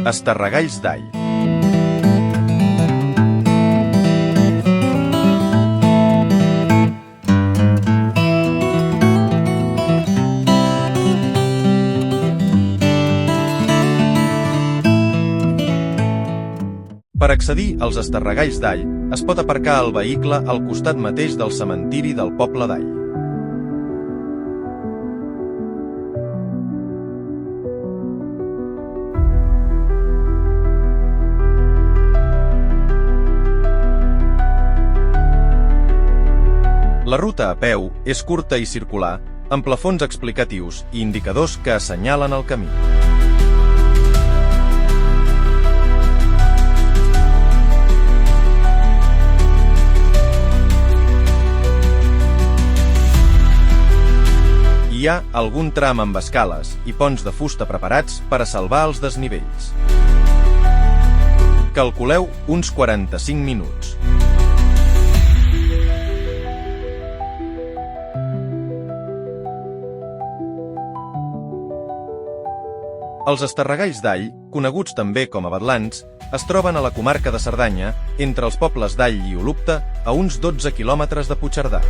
Estarregalls d'all. Per accedir als Estarregalls d'All es pot aparcar el vehicle al costat mateix del cementiri del poble d'All. La ruta a peu és curta i circular, amb plafons explicatius i indicadors que assenyalen el camí. Hi ha algun tram amb escales i ponts de fusta preparats per a salvar els desnivells. Calculeu uns 45 minuts. Els Estarregalls d'All, coneguts també com a Badlans, es troben a la comarca de Cerdanya, entre els pobles d'All i Olupte, a uns 12 quilòmetres de Puigcerdà.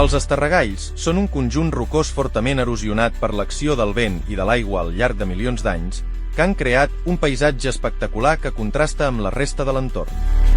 Els Estarregalls són un conjunt rocós fortament erosionat per l'acció del vent i de l'aigua al llarg de milions d'anys que han creat un paisatge espectacular que contrasta amb la resta de l'entorn.